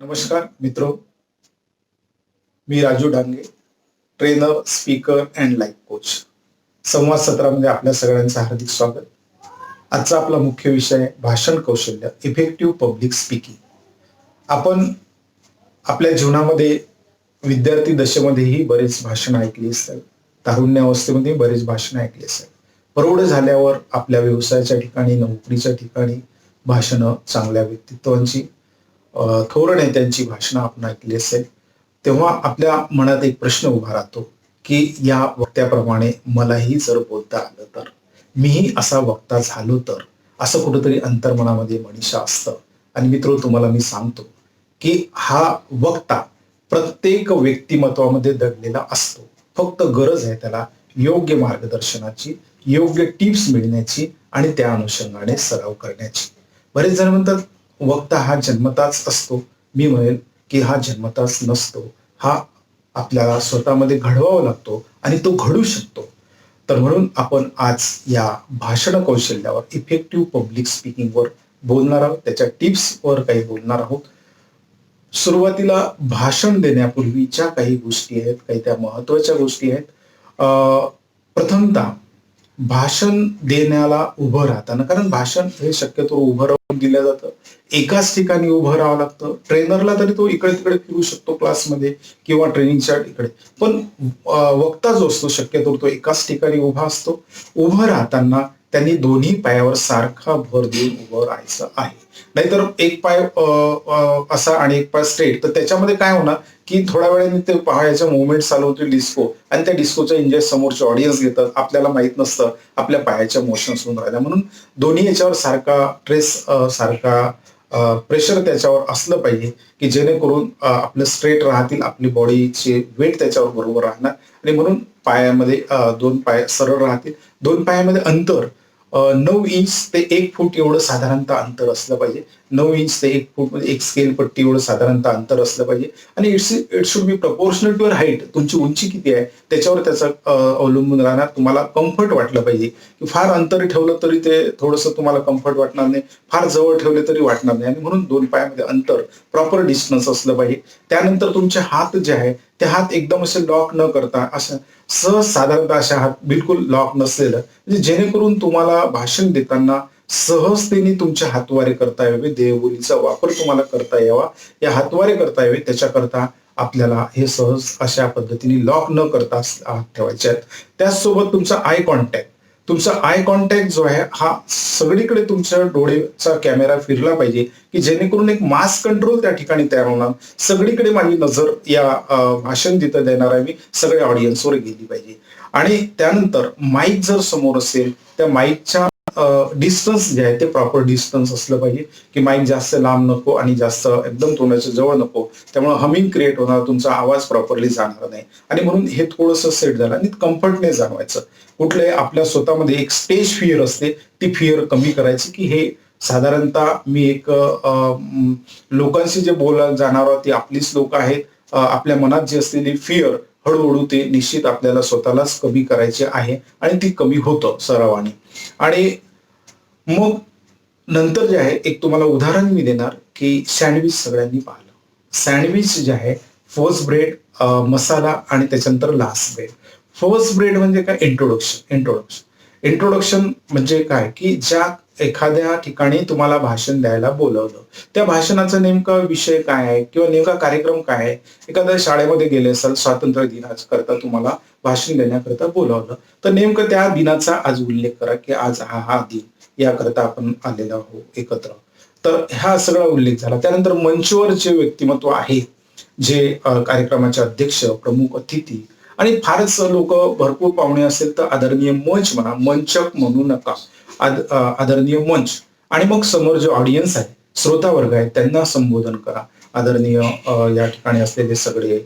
नमस्कार मित्रो, मी Raju Dange, trainer, speaker and life coach. संवाद सत्रामध्ये आपल्या सगळ्यांचं हार्दिक स्वागत. आजचा आपला मुख्य विषय आहे भाषण कौशल्य, इफेक्टिव्ह पब्लिक स्पीकिंग. आपण आपल्या जीवनामध्ये विद्यार्थी दशेमध्येही बरेच भाषण ऐकली असतात, तारुण्यावस्थेमध्ये बरेच भाषण ऐकली असतात. प्रौढ झाल्यावर आपल्या व्यवसायाच्या ठिकाणी, नोकरीच्या ठिकाणी भाषणं, चांगल्या व्यक्तित्वांची, थोर नेत्यांची भाषणं आपण ऐकली असेल. तेव्हा आपल्या मनात एक प्रश्न उभा राहतो की या वक्त्याप्रमाणे मलाही जर बोलता आलं तर, मीही असा वक्ता झालो तर, असं कुठंतरी अंतर्मनामध्ये मनीषा असतं. आणि मित्र, तुम्हाला मी सांगतो की हा वक्ता प्रत्येक व्यक्तिमत्वामध्ये दडलेला असतो. फक्त गरज आहे त्याला योग्य मार्गदर्शनाची, योग्य टिप्स मिळण्याची आणि त्या अनुषंगाने सराव करण्याची. बरेच जण म्हणतात वक्ता हा जन्मताच असतो. मी म्हणेल की हा जन्मताच नसतो, हा आपल्याला स्वतःमध्ये घडवावा लागतो आणि तो घडू शकतो. तर म्हणून आपण आज या भाषण कौशल्यावर, इफेक्टिव्ह पब्लिक स्पीकिंगवर बोलणार आहोत, त्याच्या टिप्सवर काही बोलणार आहोत. सुरुवातीला भाषण देण्यापूर्वीच्या काही गोष्टी आहेत, काही त्या महत्वाच्या गोष्टी आहेत. प्रथमतः भाषण देण्याला उभं राहताना, कारण भाषण हे शक्यतो उभं राहून दिलं जातं, एकाच ठिकाणी उभं राहावं लागतं. ट्रेनरला तरी तो इकडे तिकडे फिरू शकतो क्लासमध्ये किंवा ट्रेनिंगच्या इकडे, पण वक्ता जो असतो शक्यतो तो एकाच ठिकाणी उभा असतो. उभं राहताना त्यांनी दोन्ही पायावर सारखा भर देऊन उभं राहायचं आहे. नाहीतर एक पाय असा आणि एक पाय स्ट्रेट, तर त्याच्यामध्ये काय होणार की थोड्या वेळाने ते पायाच्या मुवमेंट चालू होते डिस्को, आणि त्या डिस्कोच्या एन्जॉय समोरचे ऑडियन्स घेतात. आपल्याला माहित नसतं आपल्या पायाच्या मोशन्स होऊन राहिल्या. म्हणून दोन्ही याच्यावर सारखा ट्रेस, सारखा प्रेशर त्याच्यावर असलं पाहिजे की जेणेकरून आपलं स्ट्रेट राहतील, आपली बॉडीचे वेट त्याच्यावर बरोबर राहणार. आणि म्हणून पायामध्ये दोन पाय सरळ राहतील. दोन पायामध्ये अंतर 9 इंच ते 1 फूट एवढं साधारणतः अंतर असलं पाहिजे. 9 इंच ते 1 फूट म्हणजे एक स्केल पट्टी एवढं साधारणतः अंतर असलं पाहिजे. आणि it should be proportional to your height. तुमची उंची किती आहे त्याच्यावर त्याचं अवलंबून राहणार. तुम्हाला कम्फर्ट वाटलं पाहिजे की फार अंतर ठेवलं तरी ते थोडंसं तुम्हाला कम्फर्ट वाटणार नाही, फार जवळ ठेवले तरी वाटणार नाही. आणि म्हणून दोन पायामध्ये अंतर, प्रॉपर डिस्टन्स असलं पाहिजे. त्यानंतर तुमचे हात जे आहे ते हात एकदम असे लॉक न करता, असं सहज साधारणतः अशा हात बिलकुल लॉक नसलेलं, म्हणजे जेणेकरून तुम्हाला भाषण देताना सहजतेने तुमचे हातवारे करता यावे, देहबोलीचा वापर तुम्हाला करता यावा, या हातवारे करता यावे. त्याच्याकरता आपल्याला हे सहज अशा पद्धतीने लॉक न करता हात ठेवायचे आहेत. त्याचसोबत तुमचा आय कॉन्टॅक्ट जो आहे हा सगळीकडे तुमच्या डोळेचा कॅमेरा फिरला पाहिजे की जेणेकरून एक मास कंट्रोल त्या ठिकाणी तयार होणार. सगळीकडे माझी नजर या भाषण तिथं देणार आहे मी, सगळ्या ऑडियन्सवर गेली पाहिजे. आणि त्यानंतर माईक जर समोर असेल, त्या माईकच्या डिस्टन्स जे आहे ते प्रॉपर डिस्टन्स असलं पाहिजे की माईक जास्त लांब नको आणि जास्त एकदम तोंडाच्या जवळ नको. त्यामुळे हमिंग क्रिएट होणार, तुमचा आवाज प्रॉपरली जाणार नाही. आणि म्हणून हे थोडंसं सेट झालं आणि कम्फर्टने जाणवायचं. कुठले आपल्या स्वतःमध्ये एक स्टेज फिअर असते, ती फिअर कमी करायची की हे साधारणतः मी एक लोकांशी जे बोलायला जाणार आहोत ती आपलीच लोक आहेत. आपल्या मनात जी असलेली फिअर हळूहळू ते निश्चित आपल्याला स्वतःलाच कमी करायचे आहे आणि ती कमी होतं सरावाने. आणि मग नंतर जे आहे एक तुम्हाला उदाहरण मी देणार की सँडविच सगळ्यांनी पाहिलं. सँडविच जे आहे फर्स्ट ब्रेड, मसाला आणि त्याच्यानंतर लास्ट ब्रेड. फर्स्ट ब्रेड म्हणजे काय? इंट्रोडक्शन म्हणजे काय की ज्या एखाद्या ठिकाणी तुम्हाला भाषण द्यायला बोलवलं, त्या भाषणाचा नेमका विषय काय आहे किंवा नेमका कार्यक्रम काय आहे. एखाद्या शाळेमध्ये गेले असाल, स्वातंत्र्य दिनाकरता तुम्हाला भाषण देण्याकरता बोलावलं, तर नेमकं त्या दिनाचा आज उल्लेख करा की आज हा दिन याकरता आपण आलेलो आहोत एकत्र. तर हा सगळा उल्लेख झाला. त्यानंतर मंचवर जे व्यक्तिमत्व आहे, जे कार्यक्रमाचे अध्यक्ष, प्रमुख अतिथी आणि फारच लोक भरपूर पाहुणे असेल तर आदरणीय मंच म्हणा, मंचक म्हणू नका, आदरणीय मंच. आणि मग समोर जे ऑडियन्स आहे, श्रोता वर्ग आहे, त्यांना संबोधन करा. आदरणीय या ठिकाणी असलेले सगळे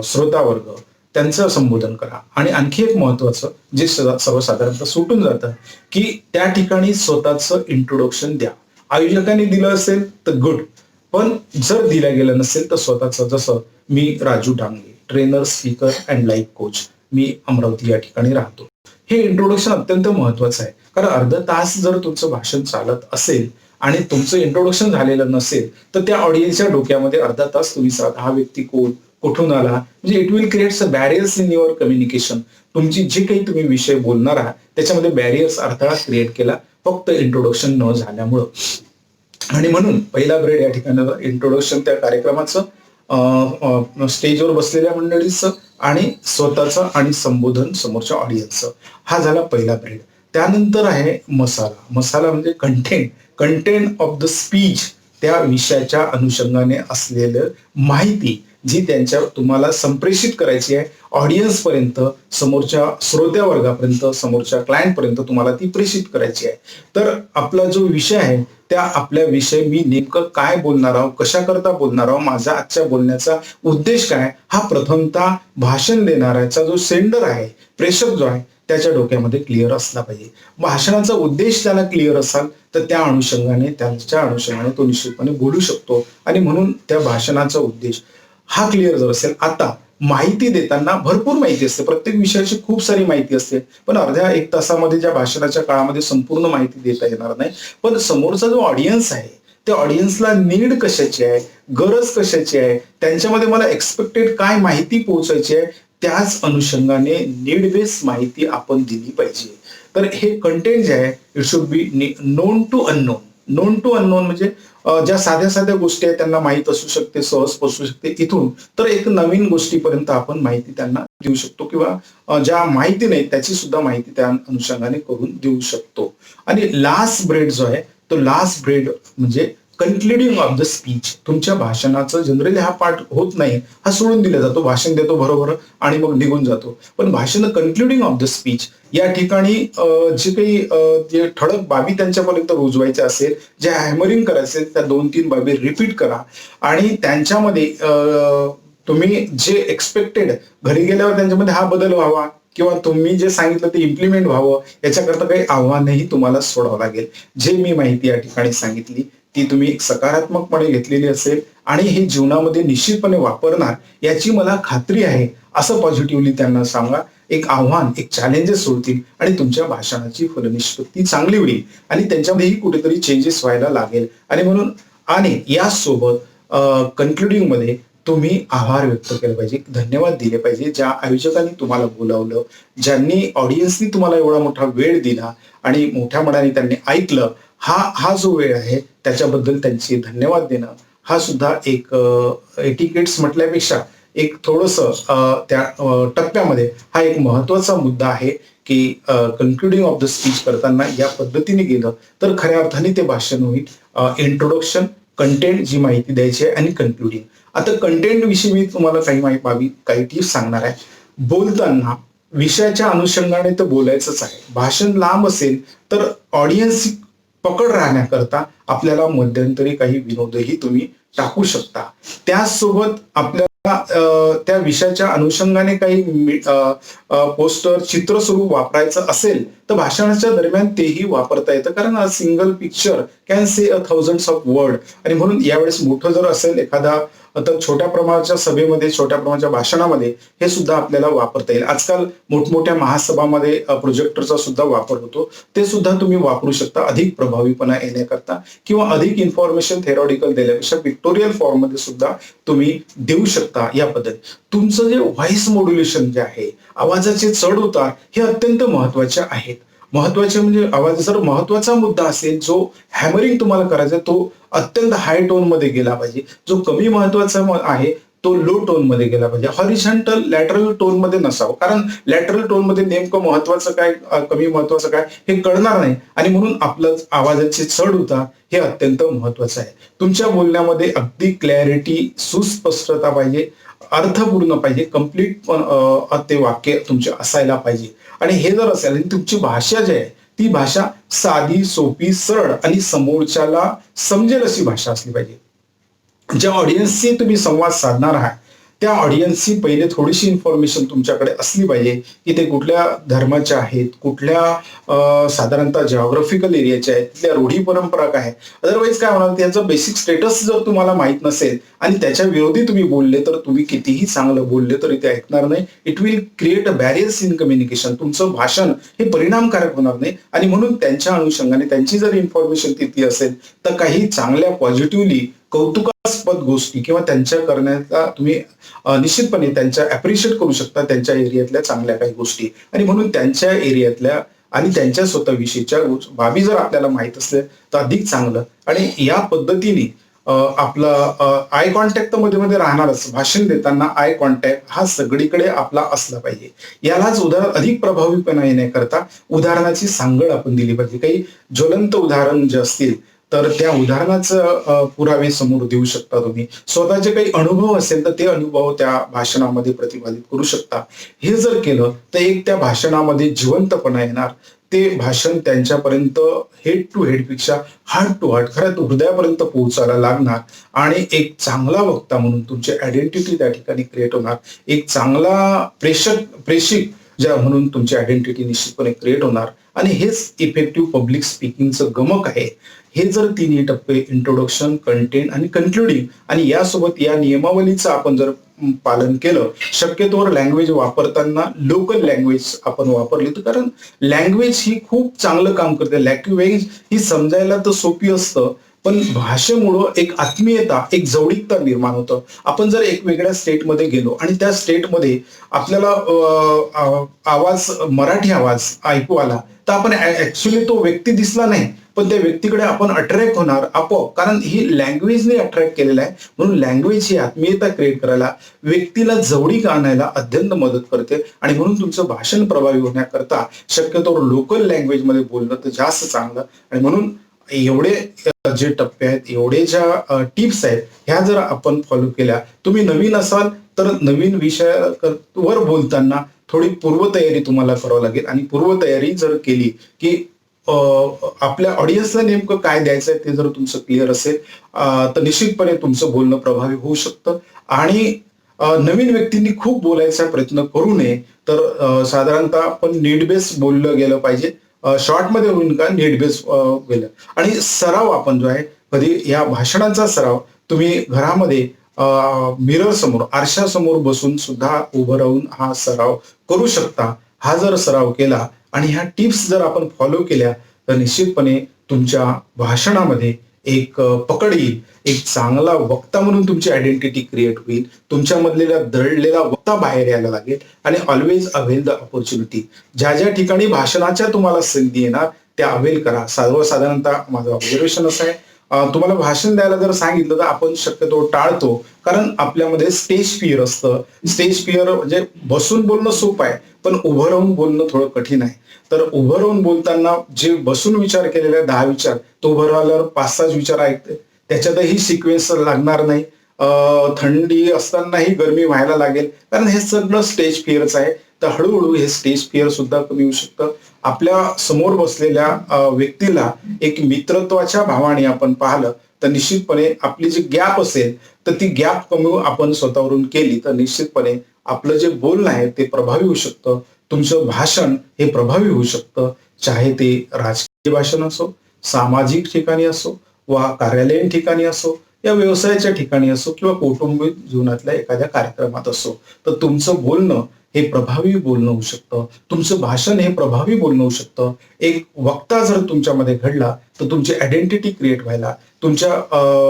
श्रोता वर्ग, त्यांचं संबोधन करा. आणि आणखी एक महत्वाचं जे सर्वसाधारणतः सुटून जातं की त्या ठिकाणी स्वतःचं इंट्रोडक्शन द्या. आयोजकांनी दिलं असेल तर गुड, पण जर दिलं गेलं नसेल तर स्वतःचं, जसं मी Raju Dange, trainer, speaker and life coach, मी अमरावती या ठिकाणी राहतो. हे इंट्रोडक्शन अत्यंत महत्वाचं आहे. कारण अर्धा तास जर तुमचं भाषण चालत असेल आणि तुमचं इंट्रोडक्शन झालेलं नसेल तर त्या ऑडियन्सच्या डोक्यामध्ये अर्धा तास तुम्ही हा व्यक्ती कोण, कुठून आला, म्हणजे it will creates a barriers in your communication. तुमची जे काही तुम्ही विषय बोलणार आहात त्याच्यामध्ये बॅरियर्स, अडथळा क्रिएट केला फक्त इंट्रोडक्शन न झाल्यामुळं. आणि म्हणून पहिला ब्रेड या ठिकाणी इंट्रोडक्शन त्या कार्यक्रमाचं, स्टेजवर बसलेल्या मंडळीचं आणि स्वतःचं आणि संबोधन समोरच्या ऑडियन्सचं, हा झाला पहिला ब्रेड. त्यानंतर आहे मसाला. मसाला म्हणजे कंटेंट ऑफ द स्पीच, त्या विषयाच्या अनुषंगाने असलेलं माहिती जी त्यांच्या तुम्हाला संप्रेषित करायची आहे ऑडियन्स पर्यंत, समोरच्या श्रोत्या वर्गापर्यंत, समोरच्या क्लायंट पर्यंत तुम्हाला ती प्रेषित करायची आहे. तर आपला जो विषय आहे त्या आपल्या विषय मी नेमकं काय बोलणार आहोत, कशा करता बोलणार आहोत, माझा आजच्या बोलण्याचा उद्देश काय, हा प्रथमतः भाषण देणाऱ्याचा जो सेंडर आहे, प्रेषक जो आहे त्याच्या डोक्यामध्ये क्लिअर असला पाहिजे. भाषणाचा उद्देश त्याला क्लिअर असाल तर त्याच्या अनुषंगाने तो निश्चितपणे बोलू शकतो. आणि म्हणून त्या भाषणाचा उद्देश हा क्लिअर जर असेल. आता माहिती देताना भरपूर माहिती असते, प्रत्येक विषयाची खूप सारी माहिती असते, पण अर्ध्या एक तासामध्ये ज्या भाषणाच्या काळामध्ये संपूर्ण माहिती देता येणार नाही. पण समोरचा जो ऑडियन्स आहे त्या ऑडियन्सला नीड कशाची आहे, गरज कशाची आहे, त्यांच्यामध्ये मला एक्सपेक्टेड काय माहिती पोहोचायची आहे, त्याच अनुषंगाने नीड बेस माहिती आपण दिली पाहिजे. तर हे कंटेंट जे आहे it should be known to unknown. Known to unknown म्हणजे ज्या साध्या साध्या गोष्टी आहेत त्यांना माहीत असू शकते, सहज पोचू शकते, इथून तर एक नवीन गोष्टीपर्यंत आपण माहिती त्यांना देऊ शकतो, किंवा ज्या माहिती नाही त्याची सुद्धा माहिती त्या अनुषंगाने करून देऊ शकतो. आणि लास्ट ब्रेड जो आहे तो लास्ट ब्रेड म्हणजे कन्क्लुडिंग ऑफ द स्पीच. तुमच्या भाषणाचं जनरली हा पार्ट होत नाही, हा सोडून दिला जातो, भाषण देतो बरोबर आणि मग निघून जातो. पण भाषण कन्क्लुडिंग ऑफ द स्पीच या ठिकाणी जे काही जे ठळक बाबी त्यांच्यापर्यंत रुजवायच्या असेल, जे हॅमरिंग करायचे त्या 2-3 बाबी रिपीट करा. आणि त्यांच्यामध्ये तुम्ही जे एक्सपेक्टेड घरी गेल्यावर त्यांच्यामध्ये हा बदल व्हावा किंवा तुम्ही जे सांगितलं ते इम्प्लिमेंट व्हावं याच्याकरता काही आव्हानही तुम्हाला सोडावं लागेल. जे मी माहिती या ठिकाणी सांगितली ती तुम्ही सकारात्मकपणे घेतलेली असेल आणि हे जीवनामध्ये निश्चितपणे वापरणार याची मला खात्री आहे असं पॉझिटिव्हली त्यांना सांगा. एक आव्हान, एक चॅलेंजेस सोडतील आणि तुमच्या भाषणाची फलनिष्पत्ती चांगली होईल आणि त्यांच्यामध्येही कुठेतरी चेंजेस व्हायला लागेल. आणि म्हणून आणि यासोबत कन्क्लुडिंग मध्ये तुम्ही आभार व्यक्त केले पाहिजे, धन्यवाद दिले पाहिजे ज्या आयोजकांनी तुम्हाला बोलावलं, ज्यांनी ऑडियन्सनी तुम्हाला एवढा मोठा वेळ दिला आणि मोठ्या मनाने त्यांनी ऐकलं. हा जो वेळ आहे त्याच्याबद्दल त्यांचे धन्यवाद देणं हा सुद्धा एक एटिकेट्स म्हटल्यापेक्षा एक थोडंसं त्या टप्प्यामध्ये हा एक महत्वाचा मुद्दा आहे की कन्क्लुडिंग ऑफ द स्पीच करताना या पद्धतीने गेलं तर खऱ्या अर्थाने ते भाषण होईल. इंट्रोडक्शन, कंटेंट जी माहिती द्यायची आहे आणि कन्क्लुडिंग. आता कंटेंट विषयी मी तुम्हाला काही टिप्स सांगणार आहे. बोलताना विषयाच्या अनुषंगाने तर बोलायचंच आहे. भाषण लांब असेल तर ऑडियन्स पकड राहण्याकरता आपल्याला मध्यंतरी काही विनोदही तुम्ही टाकू शकता. त्याचसोबत आपल्याला त्या विषयाच्या अनुषंगाने काही पोस्टर, चित्रस्वरूप वापरायचं असेल तर भाषणाच्या दरम्यान तेही वापरता येतं, कारण a single picture can say a thousands of word. आणि म्हणून यावेळेस मोठं जर असेल एखादा तर छोट्या प्रमाणाच्या सभेमध्ये, छोट्या प्रमाणाच्या भाषणामध्ये हे सुद्धा आपल्याला वापरता येईल. आजकाल मोठमोठ्या महासभामध्ये प्रोजेक्टरचा सुद्धा वापर होतो, ते सुद्धा तुम्ही वापरू शकता अधिक प्रभावीपणा येण्याकरता किंवा अधिक इन्फॉर्मेशन थेरॉटिकल देण्यापेक्षा पिक्टोरियल फॉर्म मध्ये सुद्धा तुम्ही देऊ शकता. या पद्धती तुमचं जे व्हॉइस मॉड्युलेशन जे आहे, आवाजाचे चढ उतार हे अत्यंत महत्वाचे आहेत. महत्वाचे म्हणजे आवाज जर महत्वाचा मुद्दा असेल, जो हॅमरिंग तुम्हाला करायचा तो अत्यंत हाय टोन मध्ये गेला पाहिजे. जो कमी महत्वाचा आहे तो लो टोन मध्ये गेला पाहिजे. हॉरिझॉन्टल लॅटरल टोन मध्ये नसावं, कारण लॅटरल टोन मध्ये नेमकं महत्वाचं काय, कमी महत्वाचं काय हे कळणार नाही. आणि म्हणून आपलं आवाजाचे चढ उतार हे अत्यंत महत्वाचं आहे. तुमच्या बोलण्यामध्ये अगदी क्लॅरिटी, सुस्पष्टता पाहिजे, अर्थपूर्ण पाहिजे, कम्प्लीट ते वाक्य तुमचे असायला पाहिजे. आणि हे जर असेल आणि तुमची भाषा जी आहे ती भाषा साधी, सोपी, सरळ आणि समोरच्याला समजेल अशी भाषा असली पाहिजे. ज्या ऑडियन्सशी तुम्ही संवाद साधणार आहात त्या ऑडियन्सची पहिले थोडीशी इन्फॉर्मेशन तुमच्याकडे असली पाहिजे की ते कुठल्या धर्माचे आहेत, कुठल्या साधारणतः जिओग्राफिकल एरियाचे आहेत, तिथल्या रूढी परंपरा काय आहे. अदरवाईज काय होणार, त्याचं बेसिक स्टेटस जर तुम्हाला माहित नसेल आणि त्याच्या विरोधी तुम्ही बोलले तर तुम्ही कितीही चांगलं बोलले तरी ते ऐकणार नाही. It will create a barriers in communication. तुमचं भाषण हे परिणामकारक होणार नाही आणि म्हणून त्यांच्या अनुषंगाने त्यांची जर इन्फॉर्मेशन तिथली असेल तर काही चांगल्या पॉझिटिव्हली कौतुकास्पद गोष्टी किंवा त्यांच्या करण्याचा तुम्ही निश्चितपणे त्यांच्या अप्रिशिएट करू शकता, त्यांच्या एरियातल्या चांगल्या काही गोष्टी. आणि म्हणून त्यांच्या एरियातल्या आणि त्यांच्या स्वतःविषयीच्या बाबी जर आपल्याला माहित असल्या तर अधिक चांगलं. आणि या पद्धतीने आपलं आय कॉन्टॅक्ट तर मध्ये मध्ये राहणारच. भाषण देताना आय कॉन्टॅक्ट हा सगळीकडे आपला असला पाहिजे. यालाच उदाहरण अधिक प्रभावीपणा येण्याकरता उदाहरणाची सांगड आपण दिली पाहिजे. काही ज्वलंत उदाहरण जे असतील तर त्या उदाहरणाचं पुरावे समोर देऊ शकता तुम्ही. स्वतःचे काही अनुभव असेल तर ते अनुभव त्या भाषणामध्ये प्रतिपादित करू शकता. हे जर केलं तर एक त्या भाषणामध्ये जिवंतपणा येणार. ते भाषण त्यांच्यापर्यंत हेड टू हेड पेक्षा हार्ट टू हार्ट, खरं हृदयापर्यंत पोहोचायला लागणार आणि एक चांगला वक्ता म्हणून तुमची आयडेंटिटी त्या ठिकाणी क्रिएट होणार. एक चांगला प्रेषक ज्या म्हणून तुमची आयडेंटिटी निश्चितपणे क्रिएट होणार. आणि हेच इफेक्टिव्ह पब्लिक स्पीकिंगचं गमक आहे. हे जर तिन्ही टप्पे इंट्रोडक्शन, कंटेंट आणि कन्क्लुडिंग आणि यासोबत या नियमावलीचं आपण जर पालन केलं, शक्यतोवर लँग्वेज वापरताना लोकल लँग्वेज आपण वापरली तर, कारण लँग्वेज ही खूप चांगलं काम करते. लँग्वेज ही समजायला तर सोपी असतं पण भाषेमुळं एक आत्मीयता, एक जवळीकता निर्माण होतं. आपण जर एक वेगळ्या स्टेटमध्ये गेलो आणि त्या स्टेटमध्ये आपल्याला आवाज, मराठी आवाज ऐकू आला तर आपण ऍक्च्युली तो व्यक्ती दिसला नाही पण त्या व्यक्तीकडे आपण अट्रॅक्ट होणार आपोआप, कारण ही लँग्वेजने अट्रॅक्ट केलेलं आहे. म्हणून लँग्वेज ही आत्मीयता क्रिएट करायला, व्यक्तीला जवळीक आणायला अत्यंत मदत करते. आणि म्हणून तुमचं भाषण प्रभावी होण्याकरता शक्यतो लोकल लँग्वेजमध्ये बोलणं तर जास्त चांगलं. आणि म्हणून एवढे जे टप्पे आहेत, एवढे ज्या टिप्स आहेत, ह्या जर आपण फॉलो केल्या, तुम्ही नवीन असाल तर नवीन विषयावर बोलताना थोडी पूर्वतयारी तुम्हाला करावं लागेल. आणि पूर्वतयारी जर केली की आपल्या ऑडियन्सला नेमकं काय द्यायचं आहे ते जर तुमचं क्लिअर असेल तर निश्चितपणे तुमचं बोलणं प्रभावी होऊ शकतं. आणि नवीन व्यक्तींनी खूप बोलायचा प्रयत्न करू नये. तर साधारणतः आपण नीड बेस बोललं गेलं पाहिजे. शॉर्टमध्ये होईल का नीड बेस गेलं. आणि सराव आपण जो आहे, कधी या भाषणाचा सराव तुम्ही घरामध्ये मिरर समोर, आरशासमोर बसून सुद्धा उभं राहून हा सराव करू शकता. हा जर सराव केला आणि ह्या टिप्स जर आपण फॉलो केल्या तर निश्चितपणे तुमच्या भाषणामध्ये एक पकड येईल. एक चांगला वक्ता म्हणून तुमची आयडेंटिटी क्रिएट होईल. तुमच्यामधलेला दडलेला वक्ता बाहेर यायला लागेल. आणि ऑलवेज अवेल द ऑपॉर्च्युनिटी. ज्या ज्या ठिकाणी भाषणाच्या तुम्हाला संधी येणार त्या अवेल करा. सर्वसाधारणतः माझं ऑब्झर्वेशन असं आहे, तुम्हाला भाषण द्यायला जर सांगितलं तर आपण शक्यतो टाळतो, कारण आपल्यामध्ये स्टेज फिअर असतं. स्टेज फिअर म्हणजे बसून बोलणं सोपं आहे पण उभं राहून बोलणं थोडं कठीण आहे. तर उभं राहून बोलताना जे बसून विचार केलेले 10 विचार तो उभं राहिल्यावर 5-6 विचार ऐकते, त्याच्यातही सिक्वेन्स लागणार नाही. थंडी असतानाही गरमी व्हायला लागेल, कारण हे सगळं स्टेज फिअरच आहे. तर हळूहळू हे स्टेज फिअर सुद्धा कमी होऊ शकतं. आपल्या समोर बसलेल्या व्यक्तीला एक मित्रत्वाच्या भावाने आपण पाहिलं तर निश्चितपणे आपली जी गॅप असेल तर ती गॅप कमी आपण स्वतःवरून केली तर निश्चितपणे आपलं जे बोलणं आहे ते प्रभावी होऊ शकतं. तुमचं भाषण हे प्रभावी होऊ शकतं. चाहे ते राजकीय भाषण असो, सामाजिक ठिकाणी असो वा कार्यालयीन ठिकाणी असो, या व्यवसायाच्या ठिकाणी असो किंवा कौटुंबिक जीवनातल्या एखाद्या कार्यक्रमात असो, तर तुमचं बोलणं हे प्रभावी बोलणं होऊ शकतं. तुमचं भाषण हे प्रभावी बोलणं होऊ शकतं. एक वक्ता जर तुमच्यामध्ये घडला तर तुमची आयडेंटिटी क्रिएट व्हायला, तुमच्या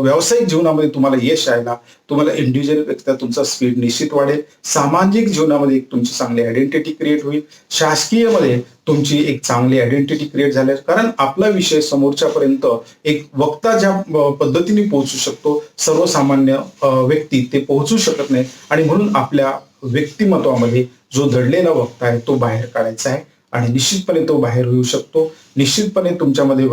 व्यावसायिक जीवनामध्ये तुम्हाला यश यायला, तुम्हाला इंडिव्हिज्युअल तुमचा स्पीड निश्चित वाढेल. सामाजिक जीवनामध्ये एक तुमची चांगली आयडेंटिटी क्रिएट होईल. शासकीयमध्ये तुमची एक चांगली आयडेंटिटी क्रिएट झाली, कारण आपला विषय समोरच्यापर्यंत एक वक्ता ज्या पद्धतीने पोहोचू शकतो, सर्वसामान्य व्यक्ती ते पोहोचू शकत नाही. आणि म्हणून आपल्या व्यक्तिमत्वामध्ये जो दडलेला वक्ता आहे तो बाहेर काढायचा आहे आणि निश्चितपणे तो बाहेर येऊ शकतो. निश्चितपणे तुमच्यामध्ये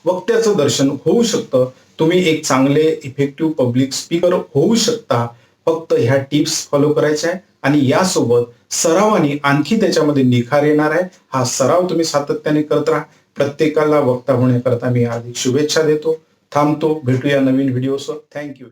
वक्त्याचं दर्शन होऊ शकतं. तुम्ही एक चांगले इफेक्टिव्ह पब्लिक स्पीकर होऊ शकता. फक्त ह्या टिप्स फॉलो करायच्या आहे आणि यासोबत सरावाने आणखी त्याच्यामध्ये निखार येणार आहे. हा सराव तुम्ही सातत्याने करत राहा. प्रत्येकाला वक्ता होण्याकरता मी हार्दिक शुभेच्छा देतो. थांबतो. भेटूया नवीन व्हिडिओसह. थँक्यू.